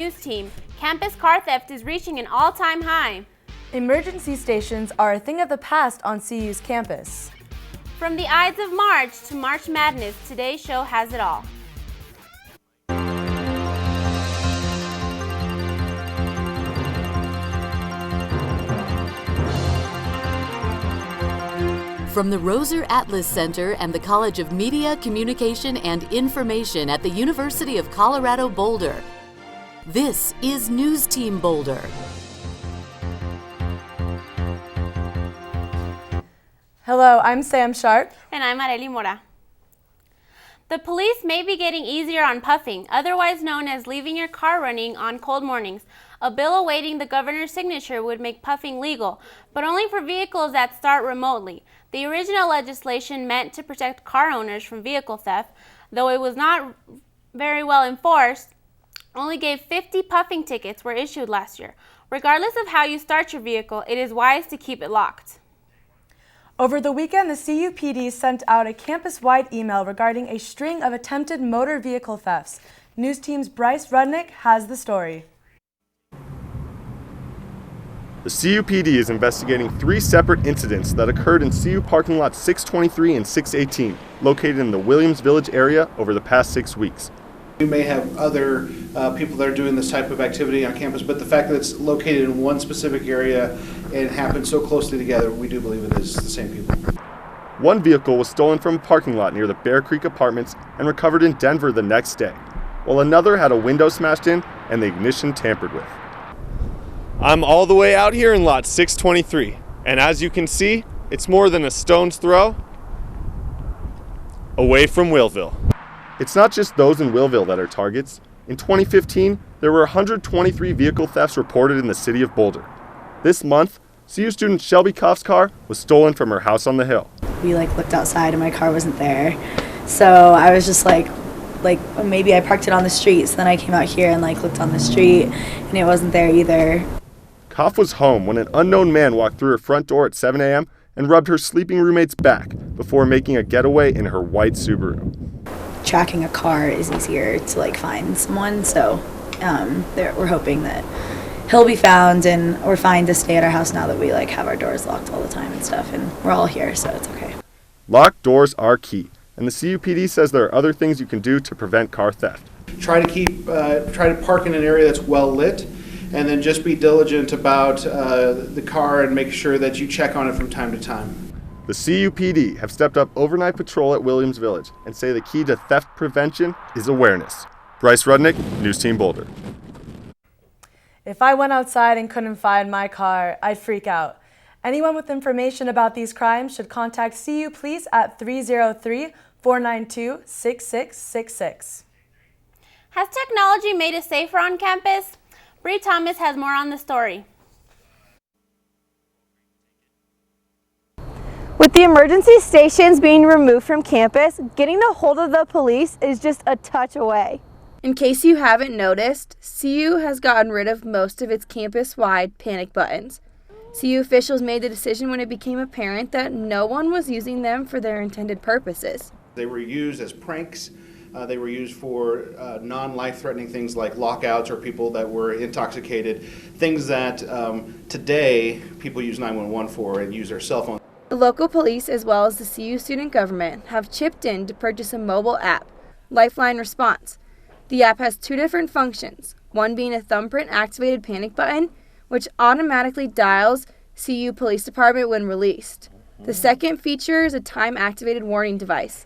NewsTeam, campus car theft is reaching an all-time high. Emergency stations are a thing of the past on CU's campus. From the Ides of March to March Madness, today's show has it all. From the Roser Atlas Center and the College of Media, Communication, and Information at the University of Colorado Boulder, this is NewsTeam Boulder. Hello, I'm Sam Sharp. And I'm Arely Mora. The police may be getting easier on puffing, otherwise known as leaving your car running on cold mornings. A bill awaiting the governor's signature would make puffing legal, but only for vehicles that start remotely. The original legislation meant to protect car owners from vehicle theft, though it was not very well enforced, only gave 50 puffing tickets were issued last year. Regardless of how you start your vehicle, it is wise to keep it locked. Over the weekend, the CUPD sent out a campus-wide email regarding a string of attempted motor vehicle thefts. NewsTeam's Bryce Rudnick has the story. The CUPD is investigating 3 separate incidents that occurred in CU parking lot 623 and 618, located in the Williams Village area over the past 6 weeks. We may have other people that are doing this type of activity on campus, but the fact that it's located in one specific area and it happens so closely together, we do believe it is the same people. One vehicle was stolen from a parking lot near the Bear Creek Apartments and recovered in Denver the next day, while another had a window smashed in and the ignition tampered with. I'm all the way out here in lot 623, and as you can see, it's more than a stone's throw away from WILLVILLE. It's not just those in WILLVILLE that are targets. In 2015, there were 123 vehicle thefts reported in the city of Boulder. This month, CU student Shelby Koff's car was stolen from her house on the hill. We looked outside and my car wasn't there. So I was just like maybe I parked it on the street. So then I came out here and looked on the street and it wasn't there either. Koff was home when an unknown man walked through her front door at 7 a.m. and rubbed her sleeping roommate's back before making a getaway in her white Subaru. Tracking a car is easier to find someone, so we're hoping that he'll be found and we're fine to stay at our house now that we have our doors locked all the time and stuff, and we're all here, so it's okay. Locked doors are key, and the CUPD says there are other things you can do to prevent car theft. Try to park in an area that's well lit, and then just be diligent about the car and make sure that you check on it from time to time. The CUPD have stepped up overnight patrol at Williams Village and say the key to theft prevention is awareness. Bryce Rudnick, NewsTeam Boulder. If I went outside and couldn't find my car, I'd freak out. Anyone with information about these crimes should contact CU Police at 303-492-6666. Has technology made us safer on campus? Bree Thomas has more on the story. With the emergency stations being removed from campus, getting a hold of the police is just a touch away. In case you haven't noticed, CU has gotten rid of most of its campus-wide panic buttons. CU officials made the decision when it became apparent that no one was using them for their intended purposes. They were used as pranks. They were used for non-life-threatening things like lockouts or people that were intoxicated, things that today people use 911 for and use their cell phone. The local police, as well as the CU student government, have chipped in to purchase a mobile app, Lifeline Response. The app has 2 different functions, one being a thumbprint-activated panic button, which automatically dials CU Police Department when released. The second feature is a time-activated warning device.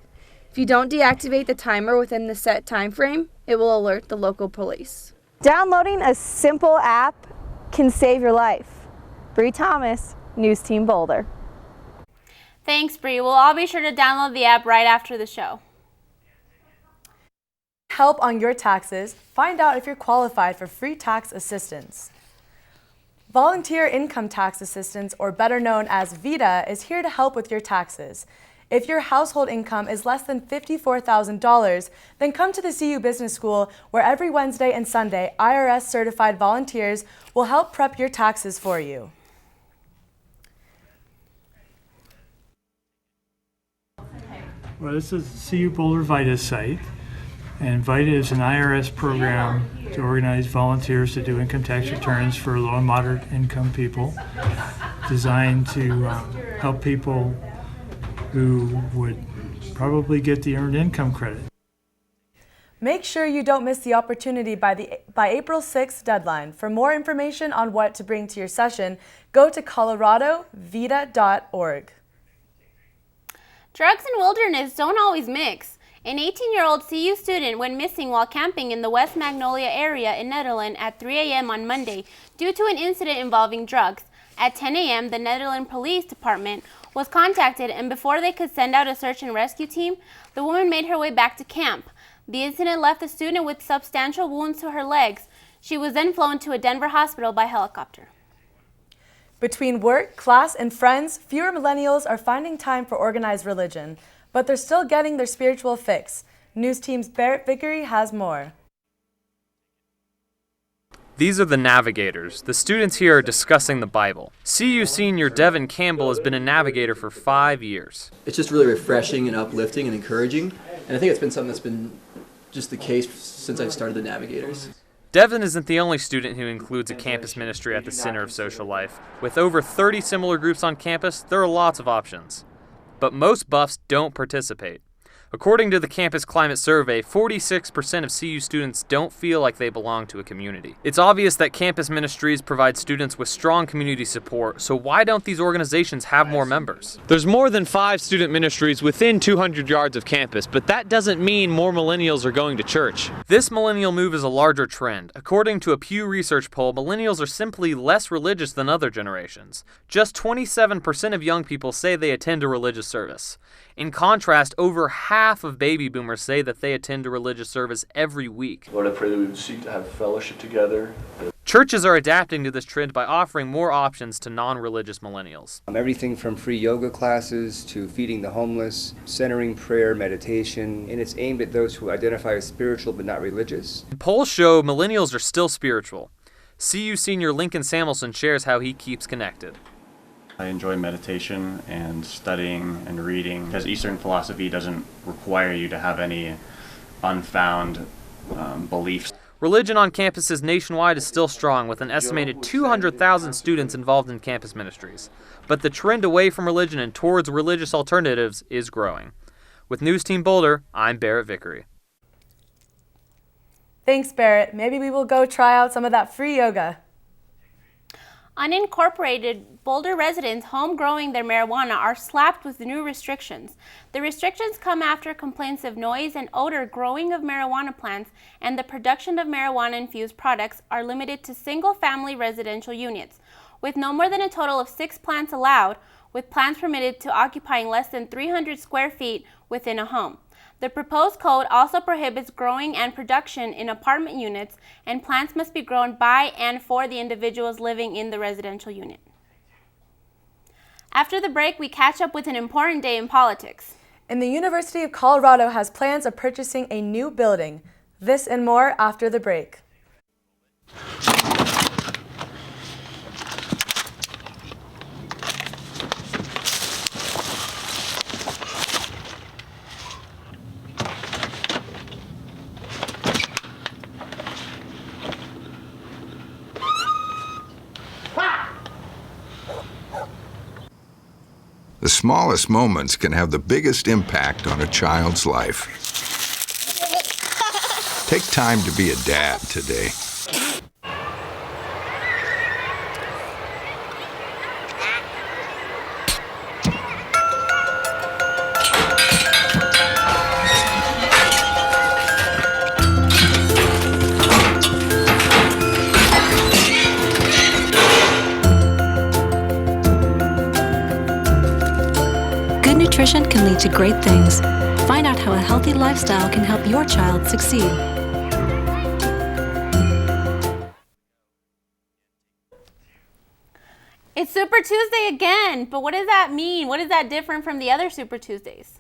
If you don't deactivate the timer within the set time frame, it will alert the local police. Downloading a simple app can save your life. Bree Thomas, NewsTeam Boulder. Thanks, Bree. We'll all be sure to download the app right after the show. Help on your taxes. Find out if you're qualified for free tax assistance. Volunteer Income Tax Assistance, or better known as VITA, is here to help with your taxes. If your household income is less than $54,000, then come to the CU Business School, where every Wednesday and Sunday, IRS-certified volunteers will help prep your taxes for you. Well, this is the CU Boulder VITA site, and VITA is an IRS program to organize volunteers to do income tax returns for low and moderate income people, designed to help people who would probably get the earned income credit. Make sure you don't miss the opportunity by April 6th deadline. For more information on what to bring to your session, go to coloradovita.org. Drugs and wilderness don't always mix. An 18-year-old CU student went missing while camping in the West Magnolia area in Netherlands at 3 a.m. on Monday due to an incident involving drugs. At 10 a.m., the Netherlands Police Department was contacted, and before they could send out a search and rescue team, the woman made her way back to camp. The incident left the student with substantial wounds to her legs. She was then flown to a Denver hospital by helicopter. Between work, class, and friends, fewer millennials are finding time for organized religion, but they're still getting their spiritual fix. NewsTeam's Barrett Vickery has more. These are the navigators. The students here are discussing the Bible. CU senior Devon Campbell has been a navigator for 5 years. It's just really refreshing and uplifting and encouraging, and I think it's been something that's been just the case since I've started the Navigators. Devon isn't the only student who includes a campus ministry at the center of social life. With over 30 similar groups on campus, there are lots of options. But most buffs don't participate. According to the Campus Climate Survey, 46% of CU students don't feel like they belong to a community. It's obvious that campus ministries provide students with strong community support, so why don't these organizations have more members? There's more than 5 student ministries within 200 yards of campus, but that doesn't mean more millennials are going to church. This millennial move is a larger trend. According to a Pew Research poll, millennials are simply less religious than other generations. Just 27% of young people say they attend a religious service. In contrast, over half of baby boomers say that they attend a religious service every week. Lord, I pray that we would seek to have fellowship together. Churches are adapting to this trend by offering more options to non-religious millennials. Everything from free yoga classes to feeding the homeless, centering prayer, meditation, and it's aimed at those who identify as spiritual but not religious. Polls show millennials are still spiritual. CU senior Lincoln Samelson shares how he keeps connected. I enjoy meditation and studying and reading because Eastern philosophy doesn't require you to have any unfound beliefs. Religion on campuses nationwide is still strong, with an estimated 200,000 students involved in campus ministries. But the trend away from religion and towards religious alternatives is growing. With NewsTeam Boulder, I'm Barrett Vickery. Thanks, Barrett. Maybe we will go try out some of that free yoga. Unincorporated Boulder residents home growing their marijuana are slapped with new restrictions. The restrictions come after complaints of noise and odor growing of marijuana plants and the production of marijuana-infused products are limited to single-family residential units, with no more than a total of 6 plants allowed, with plants permitted to occupying less than 300 square feet within a home. The proposed code also prohibits growing and production in apartment units, and plants must be grown by and for the individuals living in the residential unit. After the break, we catch up with an important day in politics. And the University of Colorado has plans of purchasing a new building. This and more after the break. The smallest moments can have the biggest impact on a child's life. Take time to be a dad today. Good nutrition can lead to great things. Find out how a healthy lifestyle can help your child succeed. It's Super Tuesday again, but what does that mean? What is that different from the other Super Tuesdays?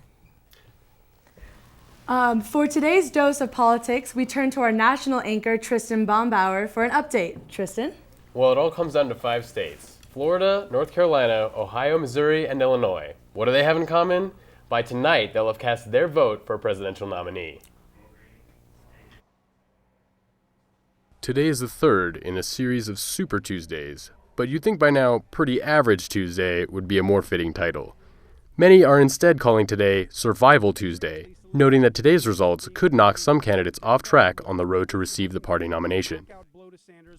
For today's dose of politics, we turn to our national anchor, Tristan Bombauer, for an update. Tristan? Well, it all comes down to 5 states: Florida, North Carolina, Ohio, Missouri, and Illinois. What do they have in common? By tonight, they'll have cast their vote for a presidential nominee. Today is the third in a series of Super Tuesdays, but you'd think by now Pretty Average Tuesday would be a more fitting title. Many are instead calling today Survival Tuesday, noting that today's results could knock some candidates off track on the road to receive the party nomination.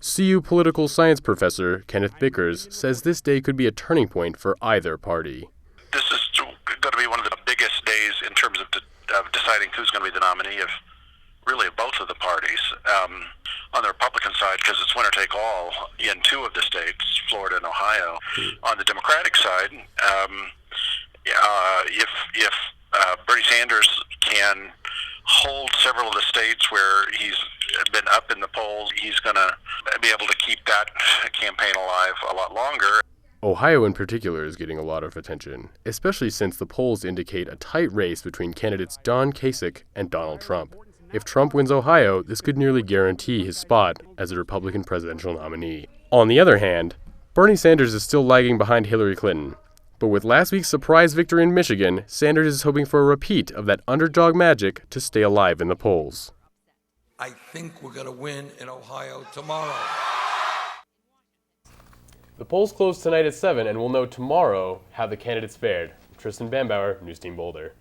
CU political science professor Kenneth Bickers says this day could be a turning point for either party. This is going to be one of the biggest days in terms of deciding who's going to be the nominee of really both of the parties. On the Republican side, because it's winner take all in two of the states, Florida and Ohio. On the Democratic side, if Bernie Sanders can hold several of the states where he's been up in the polls, he's going to be able to keep that campaign alive a lot longer. Ohio in particular is getting a lot of attention, especially since the polls indicate a tight race between candidates Don Kasich and Donald Trump. If Trump wins Ohio, this could nearly guarantee his spot as a Republican presidential nominee. On the other hand, Bernie Sanders is still lagging behind Hillary Clinton. But with last week's surprise victory in Michigan, Sanders is hoping for a repeat of that underdog magic to stay alive in the polls. I think we're going to win in Ohio tomorrow. The polls close tonight at 7, and we'll know tomorrow how the candidates fared. Tristan Bambauer, NewsTeam Boulder.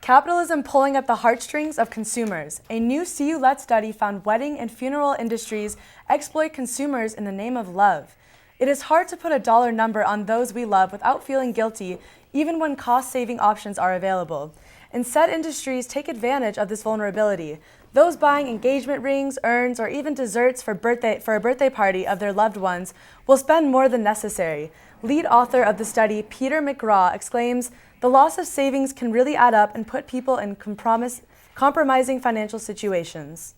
Capitalism pulling at the heartstrings of consumers. A new CU-led study found wedding and funeral industries exploit consumers in the name of love. It is hard to put a dollar number on those we love without feeling guilty, even when cost-saving options are available. And said industries take advantage of this vulnerability. Those buying engagement rings, urns, or even desserts for a birthday party of their loved ones will spend more than necessary. Lead author of the study, Peter McGraw, exclaims, "The loss of savings can really add up and put people in compromising financial situations."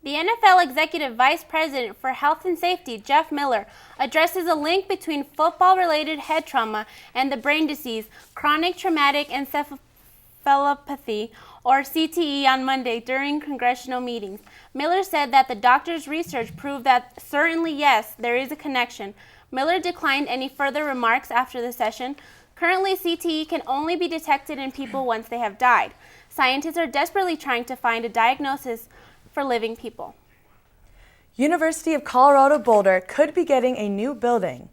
The NFL Executive Vice President for Health and Safety, Jeff Miller, addresses a link between football-related head trauma and the brain disease, chronic traumatic encephalopathy, or CTE, on Monday during congressional meetings. Miller said that the doctor's research proved that certainly, yes, there is a connection. Miller declined any further remarks after the session. Currently, CTE can only be detected in people once they have died. Scientists are desperately trying to find a diagnosis for living people. University of Colorado Boulder could be getting a new building.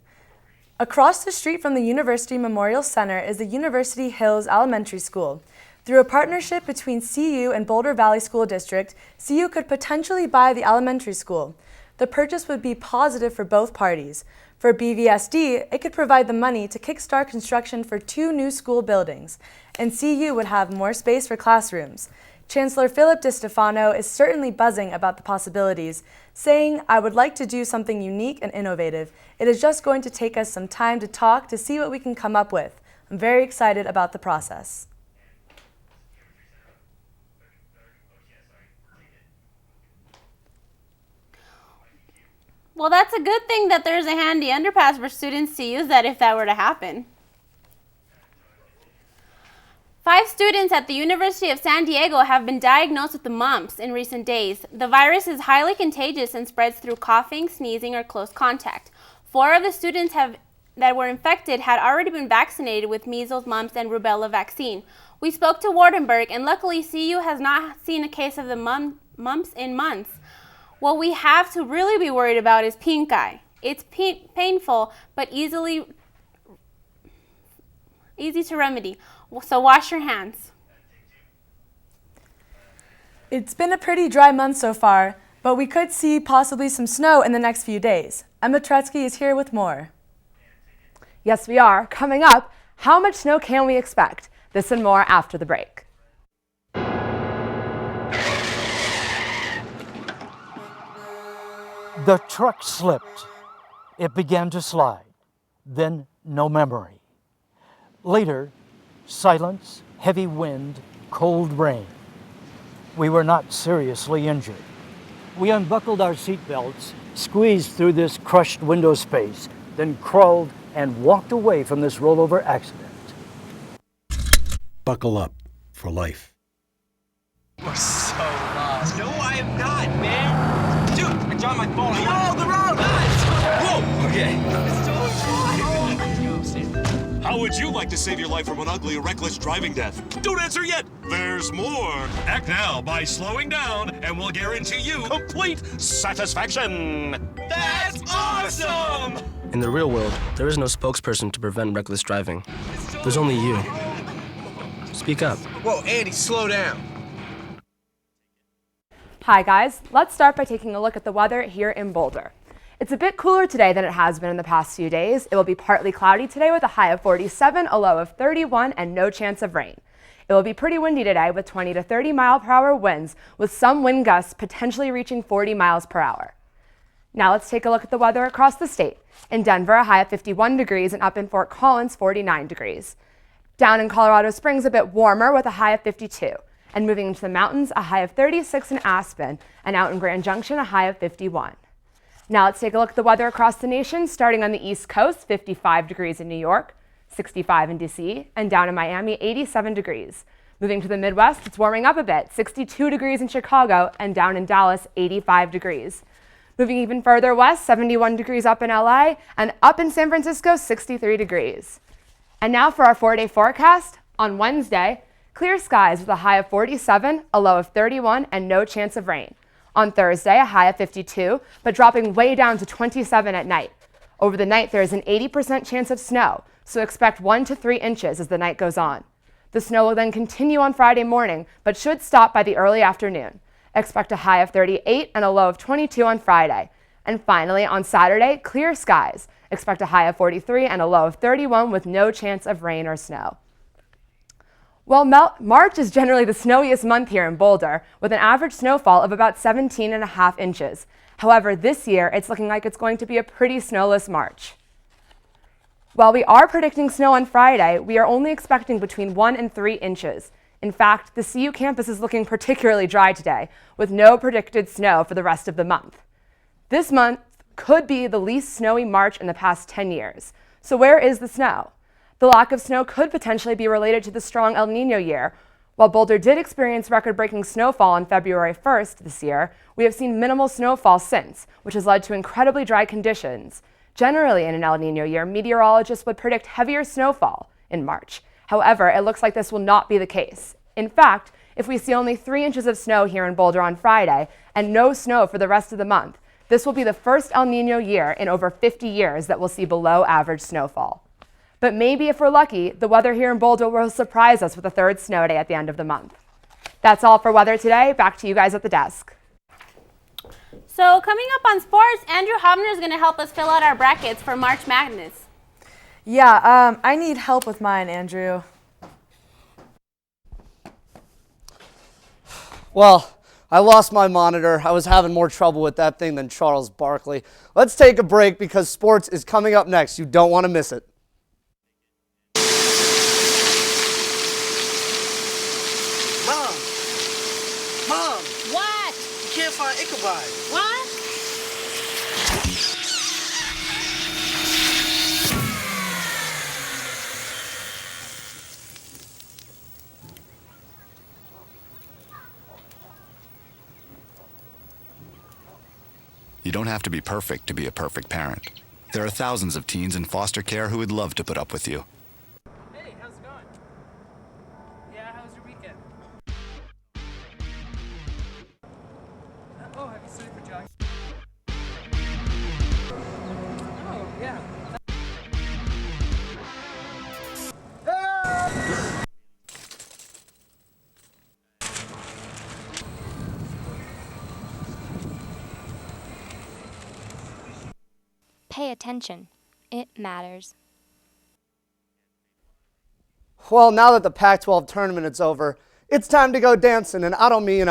Across the street from the University Memorial Center is the University Hills Elementary School. Through a partnership between CU and Boulder Valley School District, CU could potentially buy the elementary school. The purchase would be positive for both parties. For BVSD, it could provide the money to kickstart construction for 2 new school buildings, and CU would have more space for classrooms. Chancellor Philip DiStefano is certainly buzzing about the possibilities, saying, "I would like to do something unique and innovative. It is just going to take us some time to talk to see what we can come up with. I'm very excited about the process." Well, that's a good thing that there's a handy underpass for students to use that if that were to happen. 5 students at the University of San Diego have been diagnosed with the mumps in recent days. The virus is highly contagious and spreads through coughing, sneezing, or close contact. 4 of the students that were infected had already been vaccinated with measles, mumps, and rubella vaccine. We spoke to Wardenberg, and luckily CU has not seen a case of the mumps in months. What we have to really be worried about is pink eye. It's painful, but easy to remedy. So wash your hands. It's been a pretty dry month so far, but we could see possibly some snow in the next few days. Emma Tretzky is here with more. Yes, we are. Coming up, how much snow can we expect? This and more after the break. The truck slipped. It began to slide. Then no memory. Later, silence, heavy wind, cold rain. We were not seriously injured. We unbuckled our seatbelts, squeezed through this crushed window space, then crawled and walked away from this rollover accident. Buckle up for life. You're so lost. No, I am not, man. Dude, I dropped my phone. Oh, the road! Guys! Whoa! Okay. How would would you like to save your life from an ugly or reckless driving death? Don't answer yet. There's more. Act now by slowing down, and we'll guarantee you complete satisfaction. That's awesome! In the real world, there is no spokesperson to prevent reckless driving. There's only you. Speak up. Whoa, Andy, slow down. Hi guys, let's start by taking a look at the weather here in Boulder. It's a bit cooler today than it has been in the past few days. It will be partly cloudy today with a high of 47, a low of 31, and no chance of rain. It will be pretty windy today with 20 to 30 mile per hour winds, with some wind gusts potentially reaching 40 miles per hour. Now let's take a look at the weather across the state. In Denver, a high of 51 degrees, and up in Fort Collins, 49 degrees. Down in Colorado Springs, a bit warmer with a high of 52. And moving into the mountains, a high of 36 in Aspen, and out in Grand Junction, a high of 51. Now let's take a look at the weather across the nation, starting on the East Coast, 55 degrees in New York, 65 in DC, and down in Miami, 87 degrees. Moving to the Midwest, it's warming up a bit, 62 degrees in Chicago, and down in Dallas, 85 degrees. Moving even further west, 71 degrees up in LA, and up in San Francisco, 63 degrees. And now for our 4-day forecast. On Wednesday, clear skies with a high of 47, a low of 31, and no chance of rain. On Thursday, a high of 52, but dropping way down to 27 at night. Over the night, there is an 80% chance of snow, so expect 1 to 3 inches as the night goes on. The snow will then continue on Friday morning, but should stop by the early afternoon. Expect a high of 38 and a low of 22 on Friday. And finally, on Saturday, clear skies. Expect a high of 43 and a low of 31 with no chance of rain or snow. Well, March is generally the snowiest month here in Boulder, with an average snowfall of about 17.5 inches. However, this year, it's looking like it's going to be a pretty snowless March. While we are predicting snow on Friday, we are only expecting between 1 and 3 inches. In fact, the CU campus is looking particularly dry today, with no predicted snow for the rest of the month. This month could be the least snowy March in the past 10 years. So where is the snow? The lack of snow could potentially be related to the strong El Niño year. While Boulder did experience record-breaking snowfall on February 1st this year, we have seen minimal snowfall since, which has led to incredibly dry conditions. Generally, in an El Niño year, meteorologists would predict heavier snowfall in March. However, it looks like this will not be the case. In fact, if we see only 3 inches of snow here in Boulder on Friday and no snow for the rest of the month, this will be the first El Niño year in over 50 years that will see below average snowfall. But maybe if we're lucky, the weather here in Boulder will surprise us with a third snow day at the end of the month. That's all for weather today. Back to you guys at the desk. So coming up on sports, Andrew Hobner is going to help us fill out our brackets for March Madness. Yeah, I need help with mine, Andrew. Well, I lost my monitor. I was having more trouble with that thing than Charles Barkley. Let's take a break because sports is coming up next. You don't want to miss it. Mom! What? You can't find Ichabod. What? You don't have to be perfect to be a perfect parent. There are thousands of teens in foster care who would love to put up with you. Hey, how's it going? Yeah, how was your weekend? Oh, have you studied for jogging? Oh, yeah. Pay attention. It matters. Well, now that the Pac-12 tournament is over, it's time to go dancing, and I don't mean,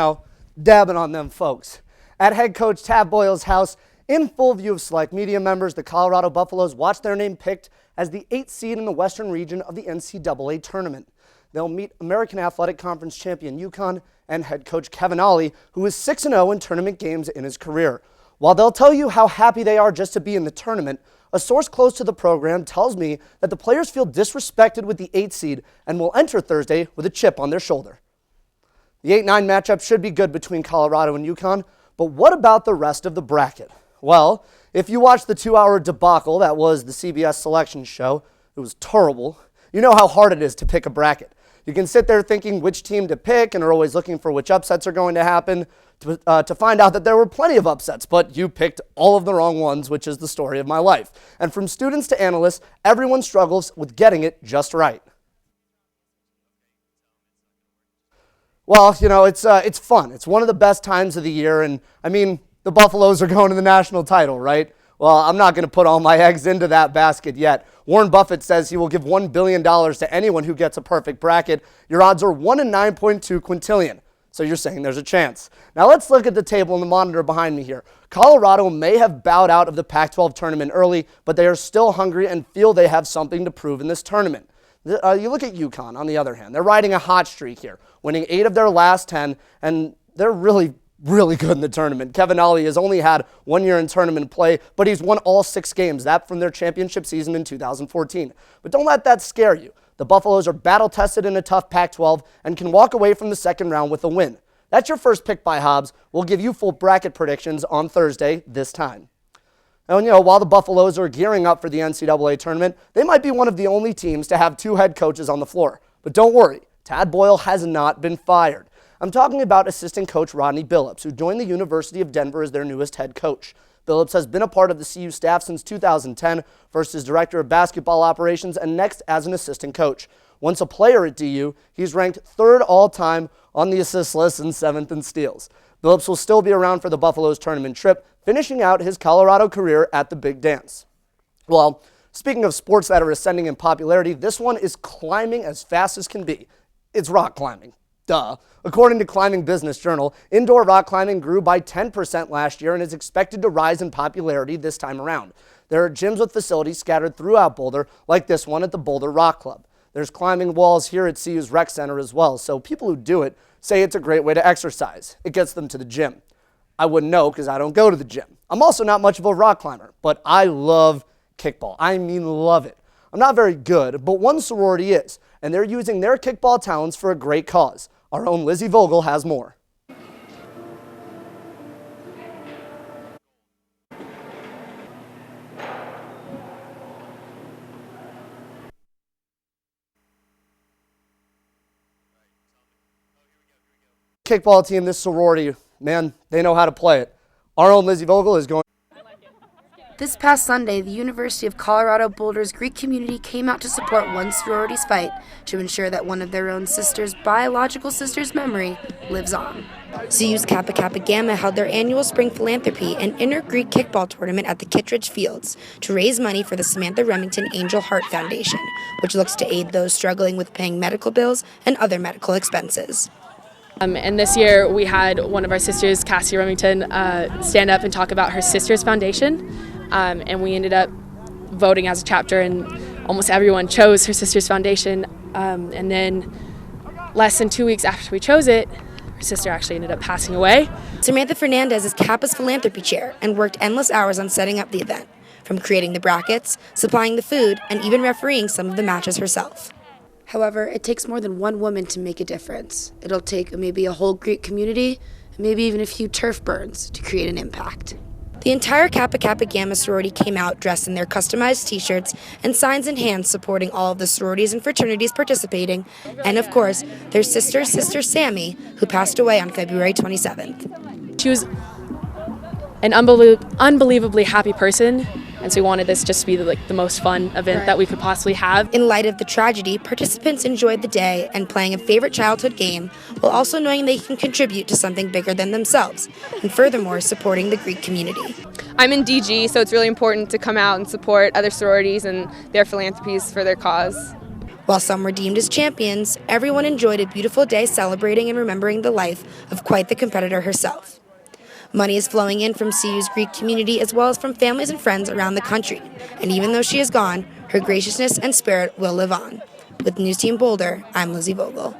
dabbing on them folks. At head coach Tab Boyle's house, in full view of select media members, the Colorado Buffaloes watch their name picked as the 8th seed in the western region of the NCAA tournament. They'll meet American Athletic Conference champion UConn and head coach Kevin Ollie, who is 6-0 in tournament games in his career. While they'll tell you how happy they are just to be in the tournament, a source close to the program tells me that the players feel disrespected with the 8th seed and will enter Thursday with a chip on their shoulder. The 8-9 matchup should be good between Colorado and UConn, but what about the rest of the bracket? Well, if you watched the 2-hour debacle that was the CBS selection show, it was terrible. you know how hard it is to pick a bracket. You can sit there thinking which team to pick and are always looking for which upsets are going to happen to find out that there were plenty of upsets, but you picked all of the wrong ones, which is the story of my life. And from students to analysts, everyone struggles with getting it just right. Well, you know, it's fun. It's one of the best times of the year, and I mean, the Buffaloes are going to the national title, right? Well, I'm not going to put all my eggs into that basket yet. Warren Buffett says he will give $1 billion to anyone who gets a perfect bracket. Your odds are 1 in 9.2 quintillion. So you're saying there's a chance. Now let's look at the table and the monitor behind me here. Colorado may have bowed out of the Pac-12 tournament early, but they are still hungry and feel they have something to prove in this tournament. You look at UConn, on the other hand. They're riding a hot streak here, winning 8 of their last 10, and they're really good in the tournament. Kevin Ollie has only had 1 year in tournament play, but he's won all 6 games, that from their championship season in 2014. But don't let that scare you. The Buffaloes are battle-tested in a tough Pac-12 and can walk away from the second round with a win. That's your first pick by Hobbs. We'll give you full bracket predictions on Thursday this time. And, you know, while the Buffaloes are gearing up for the NCAA tournament, they might be one of the only teams to have 2 head coaches on the floor. But don't worry, Tad Boyle has not been fired. I'm talking about assistant coach Rodney Billups, who joined the University of Denver as their newest head coach. Billups has been a part of the CU staff since 2010, first as director of basketball operations and next as an assistant coach. Once a player at DU, he's ranked 3rd all-time on the assist list and 7th in steals. Billups will still be around for the Buffaloes tournament trip, finishing out his Colorado career at the Big Dance. Well, speaking of sports that are ascending in popularity, this one is climbing as fast as can be. It's rock climbing. Duh. According to Climbing Business Journal, indoor rock climbing grew by 10% last year and is expected to rise in popularity this time around. There are gyms with facilities scattered throughout Boulder, like this one at the Boulder Rock Club. There's climbing walls here at CU's Rec Center as well, so people who do it say it's a great way to exercise. It gets them to the gym. I wouldn't know because I don't go to the gym. I'm also not much of a rock climber, but I love kickball. I mean, love it. I'm not very good, but one sorority is, and they're using their kickball talents for a great cause. Our own Lizzie Vogel has more. Kickball team, this sorority, man, they know how to play it. Our own Lizzie Vogel is going. This past Sunday, the University of Colorado Boulder's Greek community came out to support one sorority's fight to ensure that one of their own sister's biological sister's memory lives on. CU's Kappa Kappa Gamma held their annual spring philanthropy and inner Greek kickball tournament at the Kittredge Fields to raise money for the Samantha Remington Angel Heart Foundation, which looks to aid those struggling with paying medical bills and other medical expenses. And this year we had one of our sisters, Cassie Remington, stand up and talk about her sister's foundation. And we ended up voting as a chapter, and almost everyone chose her sister's foundation. And then less than 2 weeks after we chose it, her sister actually ended up passing away. Samantha Fernandez is Kappa's philanthropy chair and worked endless hours on setting up the event, from creating the brackets, supplying the food, and even refereeing some of the matches herself. However, it takes more than one woman to make a difference. It'll take maybe a whole Greek community, and maybe even a few turf burns to create an impact. The entire Kappa Kappa Gamma sorority came out dressed in their customized t-shirts and signs in hand supporting all of the sororities and fraternities participating, and of course, their sister Sammy, who passed away on February 27th. She was an unbelievably happy person, and so we wanted this just to be the most fun event that we could possibly have. In light of the tragedy, participants enjoyed the day and playing a favorite childhood game, while also knowing they can contribute to something bigger than themselves, and furthermore, supporting the Greek community. I'm in DG, so it's really important to come out and support other sororities and their philanthropies for their cause. While some were deemed as champions, everyone enjoyed a beautiful day celebrating and remembering the life of quite the competitor herself. Money is flowing in from CU's Greek community as well as from families and friends around the country. And even though she is gone, her graciousness and spirit will live on. With NewsTeam Boulder, I'm Lizzie Vogel.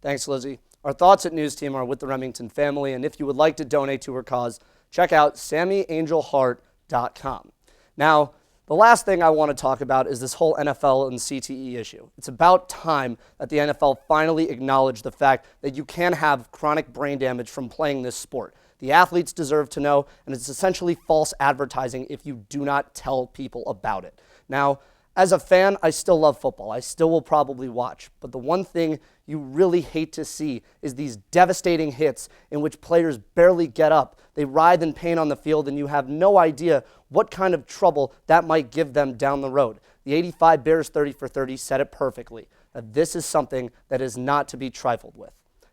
Thanks, Lizzie. Our thoughts at NewsTeam are with the Remington family, and if you would like to donate to her cause, check out SammyAngelHeart.com. Now, the last thing I want to talk about is this whole NFL and CTE issue. It's about time that the NFL finally acknowledged the fact that you can have chronic brain damage from playing this sport. The athletes deserve to know, and it's essentially false advertising if you do not tell people about it. Now, As a fan, I still love football. I still will probably watch. But the one thing you really hate to see is these devastating hits in which players barely get up. They writhe in pain on the field, and you have no idea what kind of trouble that might give them down the road. The 85 Bears 30 for 30 said it perfectly, that this is something that is not to be trifled with.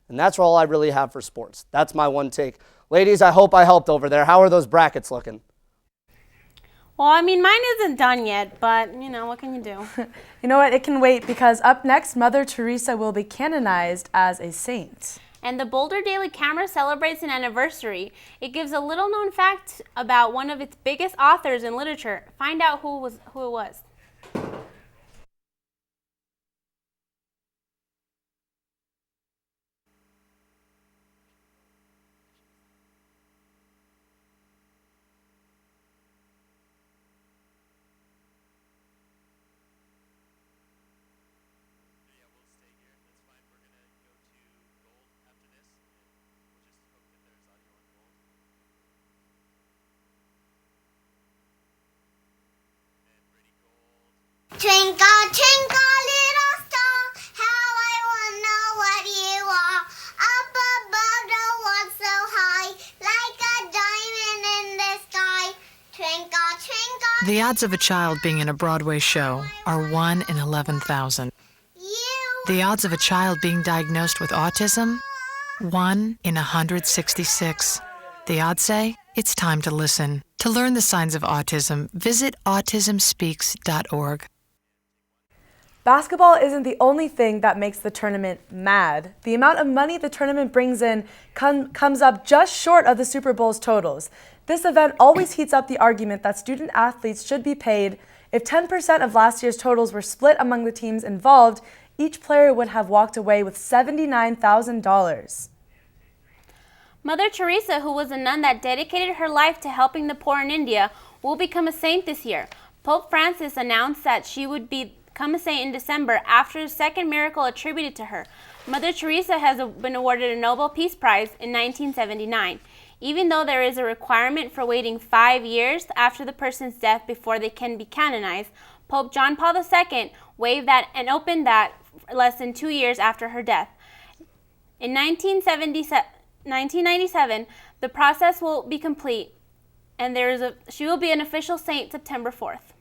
And that's all I really have for sports. That's my one take. Ladies, I hope I helped over there. How are those brackets looking? Well, I mean, mine isn't done yet, but, you know, what can you do? You know what? It can wait, because up next, Mother Teresa will be canonized as a saint. And the Boulder Daily Camera celebrates an anniversary. It gives a little-known fact about one of its biggest authors in literature. Find out who it was. Twinkle, twinkle, little star, how I wanna know what you are. Up above the world so high, like a diamond in the sky. Twinkle, twinkle. The odds of a child being in a Broadway show are 1 in 11,000. The odds of a child being diagnosed with autism? 1 in 166. The odds say it's time to listen. To learn the signs of autism, visit autismspeaks.org. Basketball isn't the only thing that makes the tournament mad. The amount of money the tournament brings in comes up just short of the Super Bowl's totals. This event always heats up the argument that student athletes should be paid. If 10% of last year's totals were split among the teams involved, each player would have walked away with $79,000. Mother Teresa, who was a nun that dedicated her life to helping the poor in India, will become a saint this year. Pope Francis announced that she would become a saint in December after the second miracle attributed to her. Mother Teresa has been awarded a Nobel Peace Prize in 1979. Even though there is a requirement for waiting 5 years after the person's death before they can be canonized, Pope John Paul II waived that and opened that less than 2 years after her death. In 1997, the process will be complete, and she will be an official saint September 4th.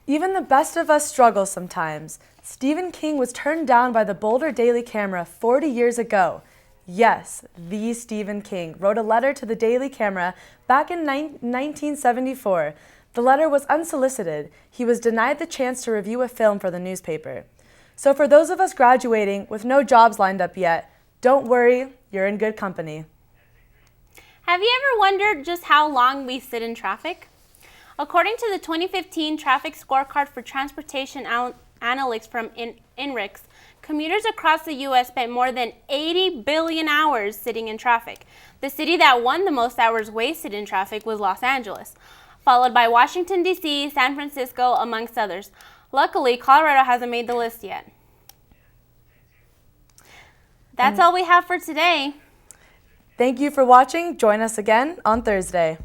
Even the best of us struggle sometimes. Stephen King was turned down by the Boulder Daily Camera 40 years ago. Yes, the Stephen King wrote a letter to the Daily Camera back in 1974. The letter was unsolicited. He was denied the chance to review a film for the newspaper. So for those of us graduating with no jobs lined up yet, don't worry, you're in good company. Have you ever wondered just how long we sit in traffic? According to the 2015 Traffic Scorecard for Transportation Analytics from INRIX, commuters across the U.S. spent more than 80 billion hours sitting in traffic. The city that won the most hours wasted in traffic was Los Angeles, followed by Washington, D.C., San Francisco, amongst others. Luckily, Colorado hasn't made the list yet. That's all we have for today. Thank you for watching. Join us again on Thursday.